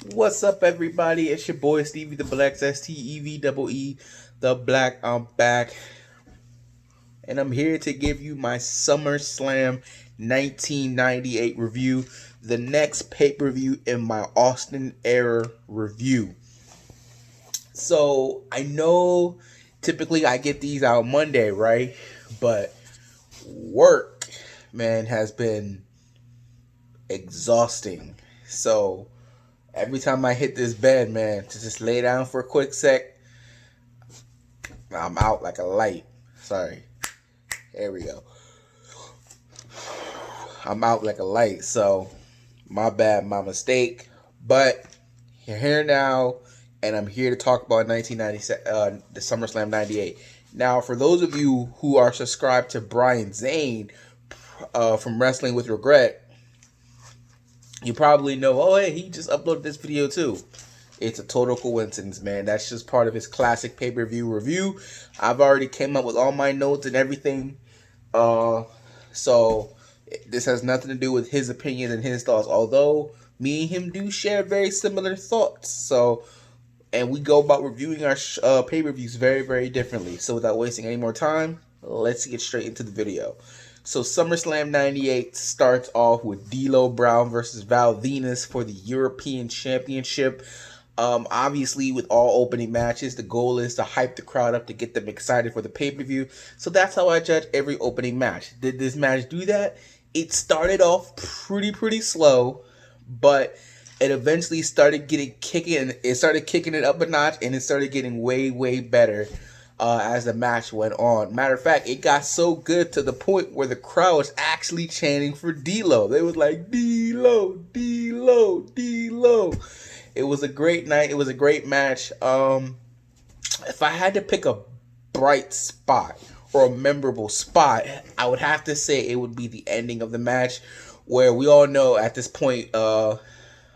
What's up, everybody? It's your boy Stevie the Black, STEVEE the Black. I'm back, and I'm here to give you my Summerslam 1998 review, the next pay per view in my Austin era review. So I know typically I get these out Monday, right? But work, man, has been exhausting. So every time I hit this bed, man, to just lay down for a quick sec, I'm out like a light. Sorry. There we go. I'm out like a light. So, my bad, my mistake. But you're here now, and I'm here to talk about 1997, the SummerSlam 98. Now, for those of you who are subscribed to Brian Zane from Wrestling with Regret, you probably know, oh, hey, he just uploaded this video too. It's a total coincidence, man. That's just part of his classic pay-per-view review. I've already came up with all my notes and everything. So this has nothing to do with his opinion and his thoughts. Although me and him do share very similar thoughts. So, and we go about reviewing our pay-per-views very, very differently. So without wasting any more time, let's get straight into the video. So SummerSlam 98 starts off with D'Lo Brown versus Val Venis for the European Championship. Obviously, with all opening matches, the goal is to hype the crowd up to get them excited for the pay-per-view. So that's how I judge every opening match. Did this match do that? It started off pretty slow, but it eventually started kicking. It started kicking it up a notch, and it started getting way better as the match went on. Matter of fact, it got so good to the point where the crowd was actually chanting for D'Lo. They was like, D'Lo, D'Lo, D'Lo. It was a great night. It was a great match. If I had to pick a bright spot or a memorable spot, I would have to say it would be the ending of the match, where we all know at this point, D'Lo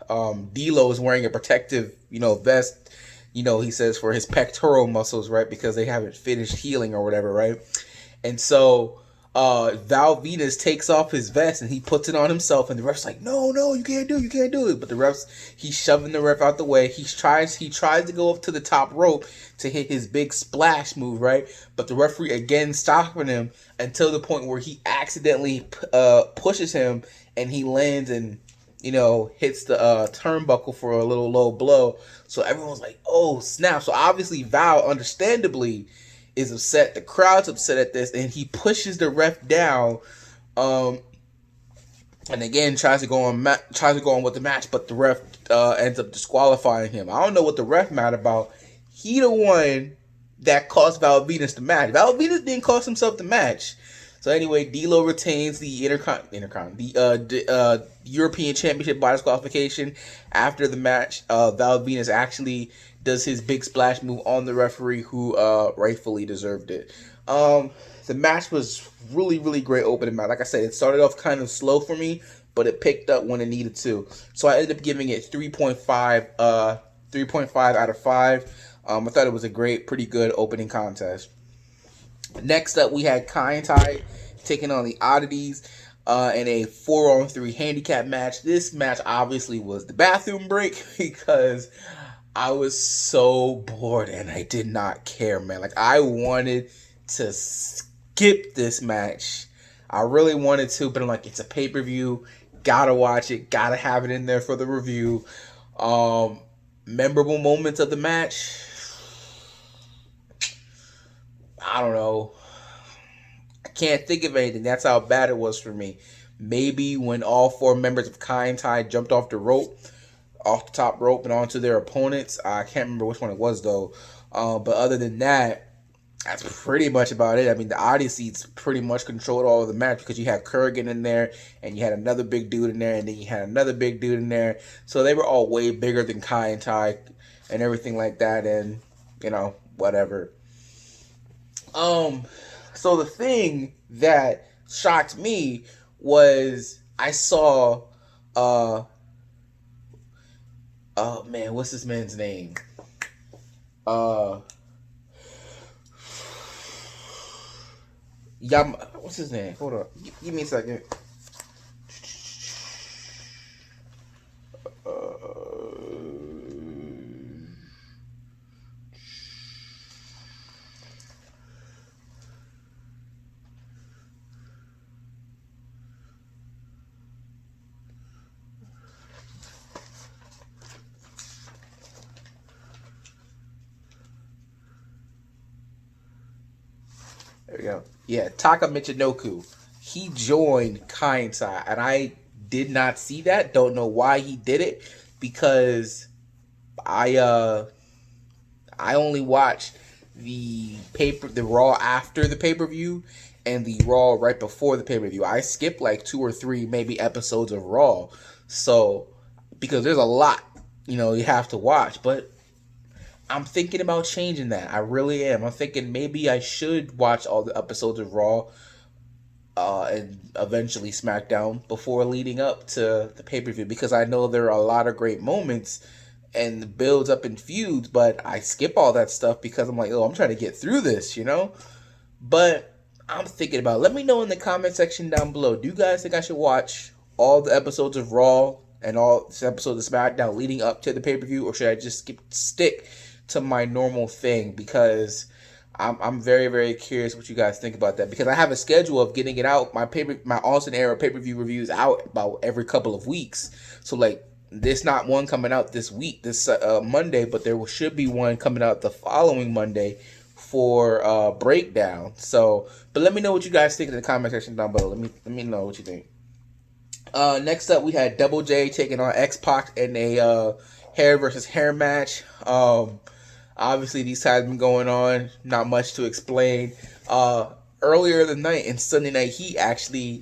is wearing a protective, vest. He says for his pectoral muscles, right? Because they haven't finished healing or whatever, right? And so Val Venis takes off his vest and he puts it on himself, and the ref's like, no, you can't do it. But the he's shoving the ref out the way. He tries to go up to the top rope to hit his big splash move, right? But the referee again stopping him until the point where he accidentally pushes him and he lands and hits the turnbuckle for a little low blow. So everyone's like, oh, snap. So obviously Val, understandably, is upset. The crowd's upset at this, and he pushes the ref down. And again tries to go on with the match, but the ref ends up disqualifying him. I don't know what the ref mad about. He the one that cost Val Venis the match. Val Venis didn't cost himself the match. So anyway, D'Lo retains the European Championship by disqualification. After the match, Val Venis actually does his big splash move on the referee, who rightfully deserved it. The match was really great opening match. Like I said, it started off kind of slow for me, but it picked up when it needed to. So I ended up giving it 3.5 out of 5. I thought it was a pretty good opening contest. Next up, we had Kai and Tai taking on the Oddities in a 4-on-3 handicap match. This match obviously was the bathroom break because I was so bored and I did not care, man. Like, I wanted to skip this match. I really wanted to, but I'm like, it's a pay-per-view. Gotta watch it. Gotta have it in there for the review. Memorable moments of the match. I don't know. I can't think of anything. That's how bad it was for me. Maybe when all 4 members of Kai and Tai jumped off the top rope and onto their opponents. I can't remember which one it was though. But other than that, that's pretty much about it. I mean, the Odysseys pretty much controlled all of the match because you had Kurgan in there, and you had another big dude in there, and then you had another big dude in there. So they were all way bigger than Kai and Tai and everything like that, and whatever. So the thing that shocked me was I saw oh man, what's this man's name? What's his name? Hold on. Give me a second. There we go. Yeah, Taka Michinoku. He joined Kaintai, and I did not see that. Don't know why he did it, because I uh I only watched the Raw after the pay per view and the Raw right before the pay per view. I skipped like 2 or 3 maybe episodes of Raw, so because there's a lot you have to watch. But I'm thinking about changing that. I really am. I'm thinking maybe I should watch all the episodes of Raw and eventually SmackDown before leading up to the pay per view, because I know there are a lot of great moments and builds up in feuds, but I skip all that stuff because I'm like, oh, I'm trying to get through this. But I'm thinking about it. Let me know in the comment section down below. Do you guys think I should watch all the episodes of Raw and all the episodes of SmackDown leading up to the pay per view, or should I just stick to my normal thing? Because I'm very, very curious what you guys think about that, because I have a schedule of getting it out. My Austin Era pay per view reviews out about every couple of weeks. So like, there's not one coming out this week, this Monday, but there should be one coming out the following Monday for breakdown. So, but let me know what you guys think in the comment section down below. Let me know what you think. Next up, we had Double J taking on Xpock in a hair versus hair match. Obviously, these ties been going on. Not much to explain. Earlier the night in Sunday Night Heat,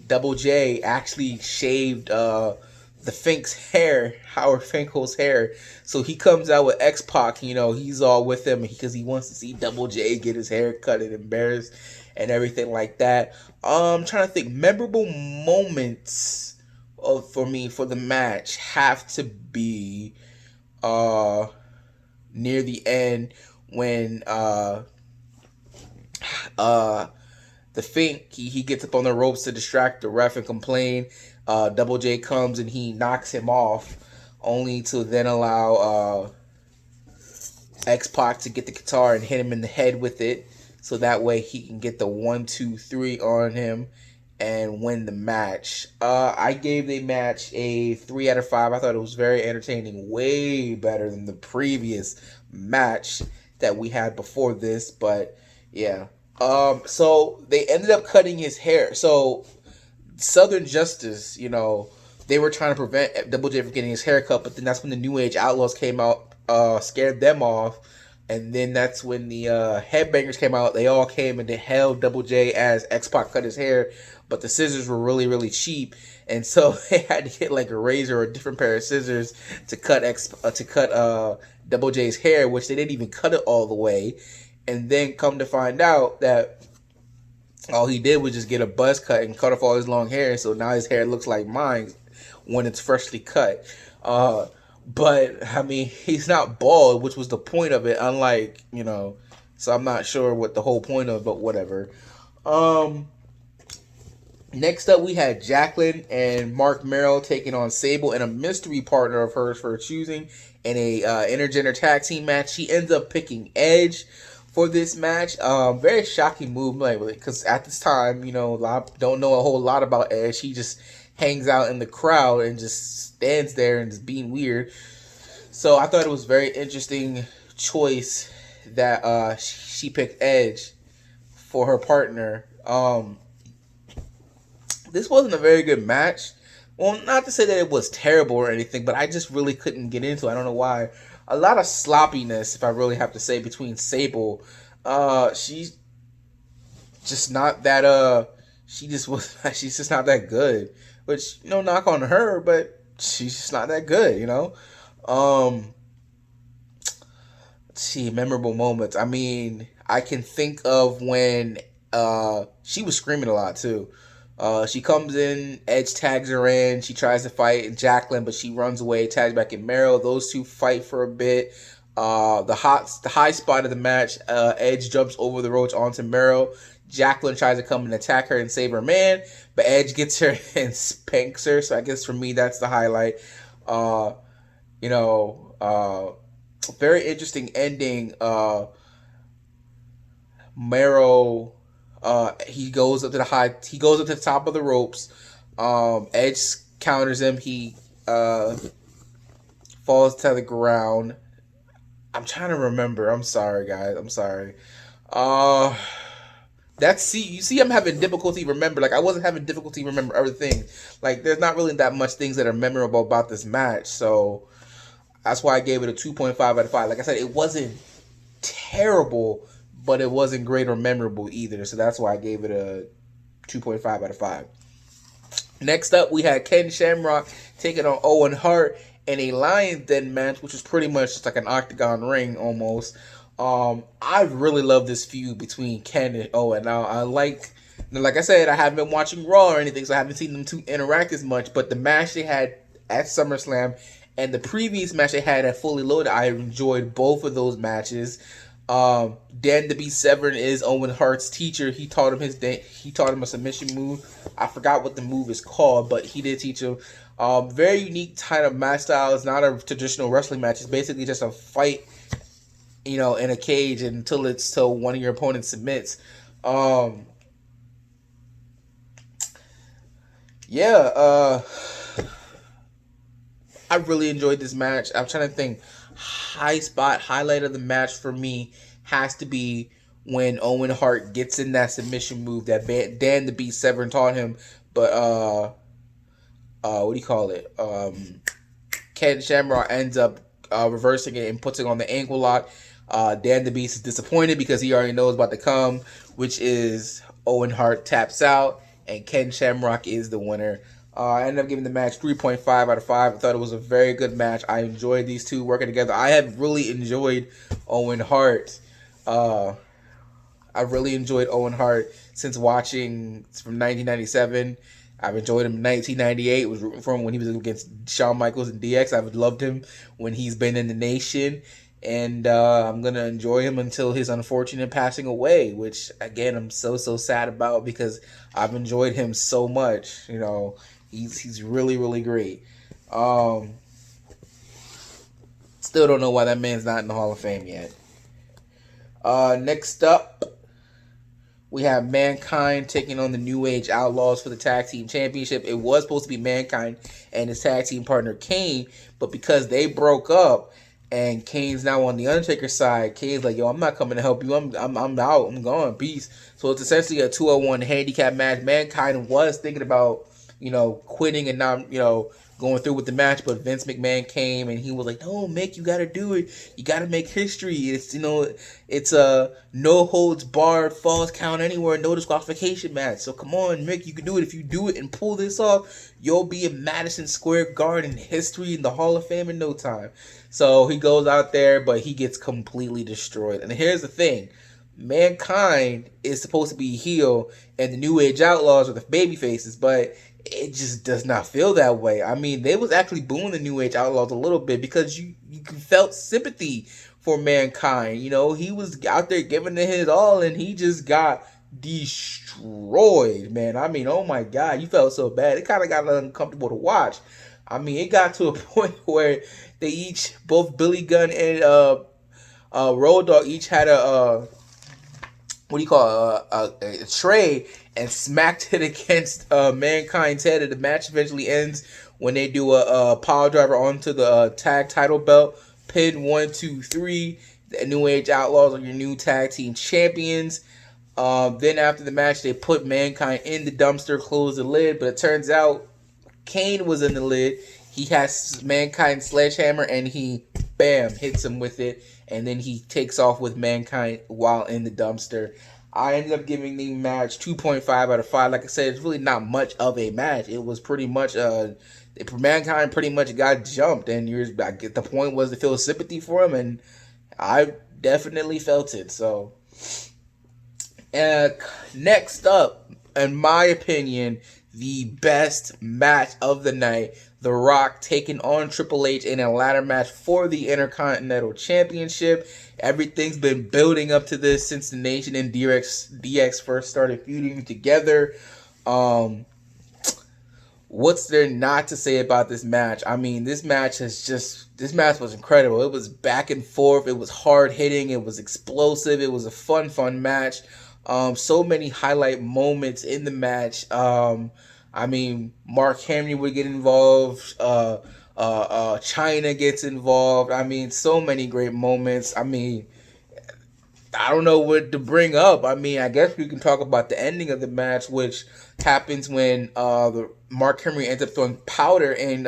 Double J actually shaved the Fink's hair, Howard Finkel's hair. So he comes out with Xpock. He's all with him because he wants to see Double J get his hair cut and embarrassed and everything like that. I'm trying to think. Memorable moments for me for the match have to be near the end when the Fink he gets up on the ropes to distract the ref and complain. Double J comes and he knocks him off, only to then allow X-Pac to get the guitar and hit him in the head with it, so that way he can get the 1-2-3 on him and win the match. I gave the match a 3 out of 5. I thought it was very entertaining, way better than the previous match that we had before this. But yeah, so they ended up cutting his hair. So Southern Justice, they were trying to prevent Double J from getting his hair cut, but then that's when the New Age Outlaws came out, scared them off. And then that's when the Headbangers came out. They all came and they held Double J as X-Pac cut his hair, but the scissors were really, really cheap, and so they had to get like a razor or a different pair of scissors to cut Double J's hair, which they didn't even cut it all the way. And then come to find out that all he did was just get a buzz cut and cut off all his long hair, so now his hair looks like mine when it's freshly cut. But I mean, he's not bald, which was the point of it. Unlike, so I'm not sure what the whole point of, but whatever. Next up, we had Jacqueline and Mark Merrill taking on Sable and a mystery partner of hers for her choosing in a intergender tag team match. She ends up picking Edge for this match. Very shocking move, because at this time, don't know a whole lot about Edge. He just hangs out in the crowd and just stands there and is being weird. So I thought it was very interesting choice that she picked Edge for her partner. This wasn't a very good match. Well, not to say that it was terrible or anything, but I just really couldn't get into it. I don't know why. A lot of sloppiness, if I really have to say, between Sable. She's just not that she's just not that good. Which, knock on her, but she's just not that good, Let's see, memorable moments. I mean, I can think of when she was screaming a lot too. She comes in, Edge tags her in, she tries to fight Jacqueline, but she runs away, tags back in Merrill. Those two fight for a bit. The high spot of the match, Edge jumps over the ropes onto Merrill. Jacqueline tries to come and attack her and save her man, but Edge gets her and spanks her. So I guess for me, that's the highlight. Very interesting ending. Merrill, he goes up to the top of the ropes. Edge counters him. He falls to the ground. I'm trying to remember. I'm sorry, guys. I'm sorry. You see, I'm having difficulty remember. Like I wasn't having difficulty remember other things. Like there's not really that much things that are memorable about this match. So that's why I gave it a 2.5 out of 5. Like I said, it wasn't terrible, but it wasn't great or memorable either. So that's why I gave it a 2.5 out of 5. Next up, we had Ken Shamrock taking on Owen Hart in a Lions Den match, which was pretty much just like an octagon ring almost. I really love this feud between Ken and Owen. Now, like I said, I haven't been watching Raw or anything, so I haven't seen them two interact as much. But the match they had at SummerSlam and the previous match they had at Fully Loaded, I enjoyed both of those matches. Dan the Beast Severn is Owen Hart's teacher. He taught him a submission move. I forgot what the move is called, but he did teach him. Very unique kind of match style. It's not a traditional wrestling match. It's basically just a fight, in a cage until one of your opponents submits. Yeah. I really enjoyed this match. I'm trying to think. Highlight of the match for me has to be when Owen Hart gets in that submission move that Dan the Beast Severn taught him. But what do you call it? Ken Shamrock ends up reversing it and puts it on the ankle lock. Dan the Beast is disappointed because he already knows about the come, which is Owen Hart taps out and Ken Shamrock is the winner. I ended up giving the match 3.5 out of 5. I thought it was a very good match. I enjoyed these two working together. I have really enjoyed Owen Hart. I've really enjoyed Owen Hart since watching from 1997. I've enjoyed him in 1998. Was rooting for him when he was against Shawn Michaels and DX. I've loved him when he's been in the Nation. And I'm going to enjoy him until his unfortunate passing away, which, again, I'm so sad about because I've enjoyed him so much. He's really, really great. Still don't know why that man's not in the Hall of Fame yet. Next up, we have Mankind taking on the New Age Outlaws for the Tag Team Championship. It was supposed to be Mankind and his tag team partner Kane, but because they broke up and Kane's now on the Undertaker side, Kane's like, yo, I'm not coming to help you. I'm out. I'm gone. Peace. So it's essentially a 2-on-1 handicap match. Mankind was thinking about, quitting and not, going through with the match, but Vince McMahon came and he was like, no, Mick, you gotta do it. You gotta make history. It's a no holds barred, falls count anywhere, no disqualification match. So come on, Mick, you can do it. If you do it and pull this off, you'll be in Madison Square Garden history in the Hall of Fame in no time. So he goes out there, but he gets completely destroyed. And here's the thing. Mankind is supposed to be heel and the New Age Outlaws are the baby faces, but it just does not feel that way. I mean, they was actually booing the New Age Outlaws a little bit because you felt sympathy for Mankind. He was out there giving it his all and he just got destroyed, man. I mean, oh my God, you felt so bad. It kind of got uncomfortable to watch. I mean, it got to a point where both Billy Gunn and Road Dogg each had a tray and smacked it against Mankind's head, and the match eventually ends when they do a power driver onto the tag title belt. Pin 1, 2, 3. The New Age Outlaws are your new tag team champions. Then after the match, they put Mankind in the dumpster, close the lid, but it turns out Kane was in the lid. He has Mankind's sledgehammer and he, bam, hits him with it. And then he takes off with Mankind while in the dumpster. I ended up giving the match 2.5 out of 5. Like I said, it's really not much of a match. It was pretty much Mankind pretty much got jumped, and the point was to feel sympathy for him, and I definitely felt it. So, next up, in my opinion, the best match of the night. The Rock taking on Triple H in a ladder match for the Intercontinental Championship. Everything's been building up to this since the Nation and DX first started feuding together. What's there not to say about this match? I mean, this match was incredible. It was back and forth. It was hard hitting. It was explosive. It was a fun match. So many highlight moments in the match. I mean, Mark Henry would get involved. China gets involved. I mean, so many great moments. I mean, I don't know what to bring up. I mean, I guess we can talk about the ending of the match, which happens when the Mark Henry ends up throwing powder in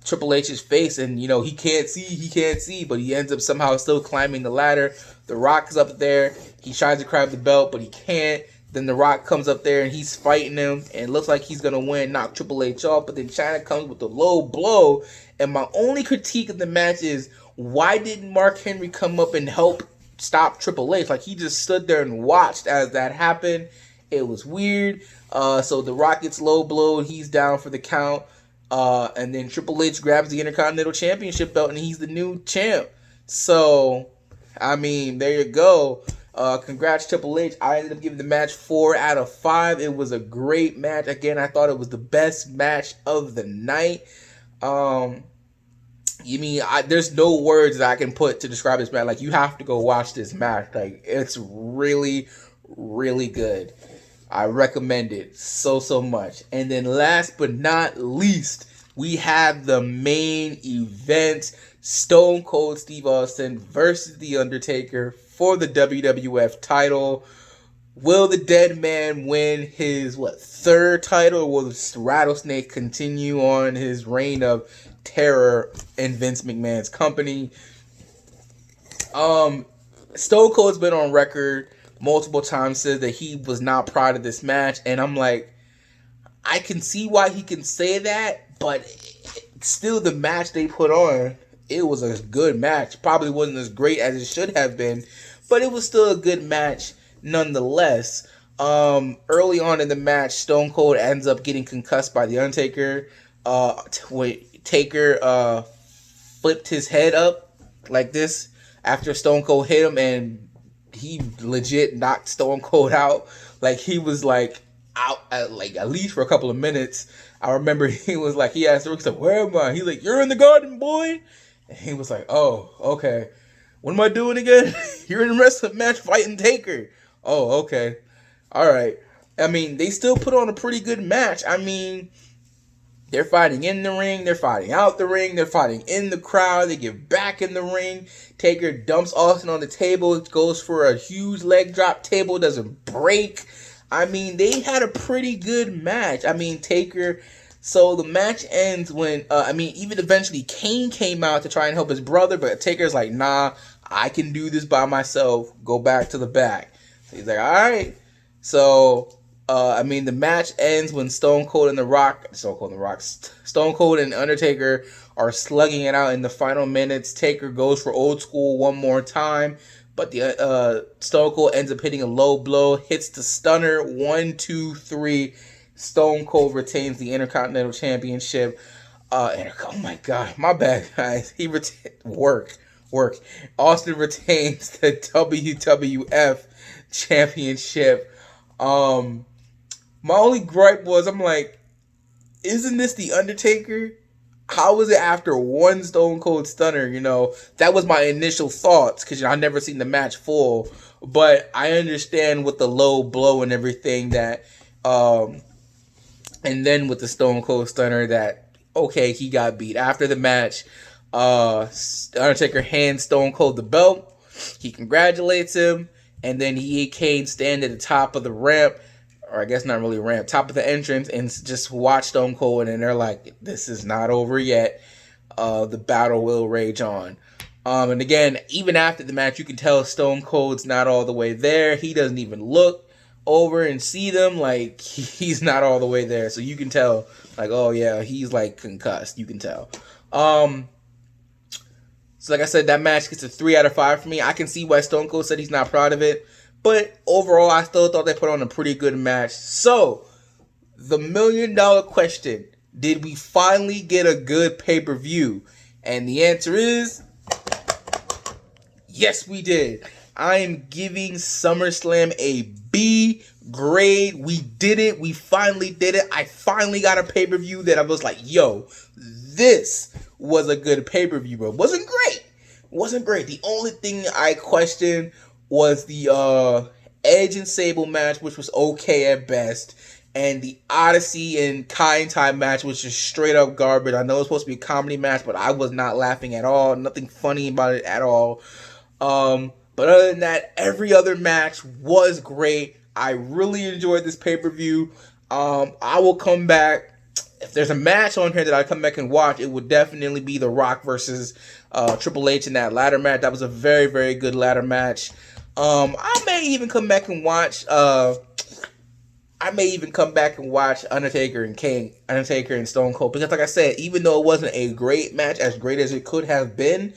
Triple H's face, and he can't see, but he ends up somehow still climbing the ladder. The Rock is up there. He tries to grab the belt, but he can't. Then The Rock comes up there and he's fighting him, and it looks like he's gonna win, knock Triple H off. But then China comes with a low blow, and my only critique of the match is, why didn't Mark Henry come up and help stop Triple H? Like, he just stood there and watched as that happened. It was weird. So The Rock gets low blowed. He's down for the count. And then Triple H grabs the Intercontinental Championship belt and he's the new champ. So, I mean, there you go. Congrats, Triple H. I ended up giving the match 4 out of 5. It was a great match. Again, I thought it was the best match of the night. There's no words that I can put to describe this match. Like, you have to go watch this match. Like, it's really, really good. I recommend it so much. And then last but not least, we have the main event. Stone Cold Steve Austin versus The Undertaker for the WWF title. Will the dead man win his, third title? Or will the Rattlesnake continue on his reign of terror in Vince McMahon's company? Stone Cold's been on record multiple times, said that he was not proud of this match, and I'm like, I can see why he can say that, but still, the match they put on, it was a good match. Probably wasn't as great as it should have been, but it was still a good match nonetheless. Early on in the match, Stone Cold ends up getting concussed by The Undertaker. Taker flipped his head up like this after Stone Cold hit him, and he legit knocked Stone Cold out. Like, he was like out at least for a couple of minutes. I remember he was like, he asked the Rick, where am I? He's like, you're in the garden, boy. And he was like, oh, okay. What am I doing again? You're in a wrestling match fighting Taker. Oh, okay. All right. I mean, they still put on a pretty good match. I mean, they're fighting in the ring. They're fighting out the ring. They're fighting in the crowd. They get back in the ring. Taker dumps Austin on the table. It goes for a huge leg drop. Table doesn't break. I mean, they had a pretty good match. I mean, Taker... So the match ends when, even eventually Kane came out to try and help his brother, but Taker's like, nah, I can do this by myself. Go back to the back. So he's like, all right. So, the match ends when Stone Cold and Undertaker are slugging it out in the final minutes. Taker goes for old school one more time, but the Stone Cold ends up hitting a low blow, hits the stunner, 1, 2, 3. Stone Cold retains the Intercontinental Championship. Oh my God, my bad, guys. Work. Austin retains the WWF Championship. My only gripe was, I'm like, isn't this the Undertaker? How was it after one Stone Cold stunner? That was my initial thoughts, because I never seen the match full. But I understand with the low blow and everything that. And then with the Stone Cold Stunner that, okay, he got beat. After the match, Undertaker hands Stone Cold the belt. He congratulates him. And then he and Kane stand at the top of the ramp. Or I guess not really ramp. Top of the entrance. And just watch Stone Cold. And they're like, this is not over yet. The battle will rage on. And again, even after the match, you can tell Stone Cold's not all the way there. He doesn't even look over and see them. Like, he's not all the way there, so you can tell, like, oh yeah, he's like concussed. You can tell. So like I said, that match gets a 3 out of 5 for me. I can see why Stone Cold said he's not proud of it, but overall I still thought they put on a pretty good match. So the $1 million question: did we finally get a good pay-per-view? And the answer is yes, we did. I am giving SummerSlam a B grade. We did it. We finally did it. I finally got a pay-per-view that I was like, yo, this was a good pay-per-view, but it wasn't great. The only thing I questioned was the Edge and Sable match, which was okay at best, and the Odyssey and Kai and Tai match, which is straight up garbage. I know it's supposed to be a comedy match, but I was not laughing at all. Nothing funny about it at all. But other than that, every other match was great. I really enjoyed this pay-per-view. I will come back. If there's a match on here that I come back and watch, it would definitely be The Rock versus Triple H in that ladder match. That was a very, very good ladder match. I may even come back and watch Undertaker and Stone Cold, because like I said, even though it wasn't a great match, as great as it could have been,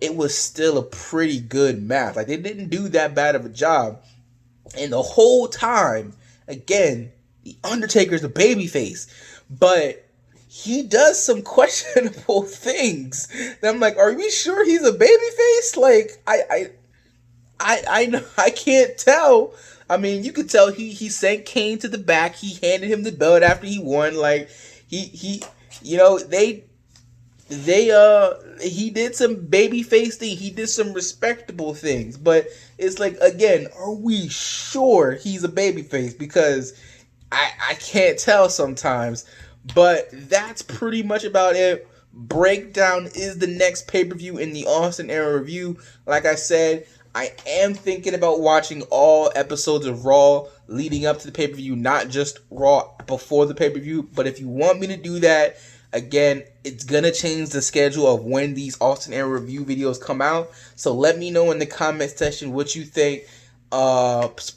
it was still a pretty good match. Like, they didn't do that bad of a job. And the whole time, again, the Undertaker's a babyface, but he does some questionable things. And I'm like, are we sure he's a babyface? Like, I know, I can't tell. I mean, you could tell he sent Kane to the back. He handed him the belt after he won. Like, he you know, he did some babyface thing. He did some respectable things. But it's like, again, are we sure he's a babyface? Because I can't tell sometimes. But that's pretty much about it. Breakdown is the next pay-per-view in the Austin Era Review. Like I said, I am thinking about watching all episodes of Raw leading up to the pay-per-view, not just Raw before the pay-per-view. But if you want me to do that, again, it's going to change the schedule of when these Austin Era Review videos come out. So let me know in the comment section what you think.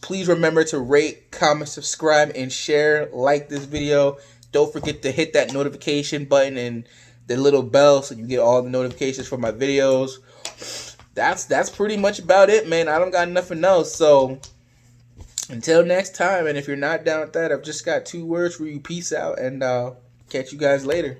Please remember to rate, comment, subscribe, and share. Like this video. Don't forget to hit that notification button and the little bell so you get all the notifications for my videos. That's pretty much about it, man. I don't got nothing else. So until next time, and if you're not down with that, I've just got 2 words for you. Peace out, and catch you guys later.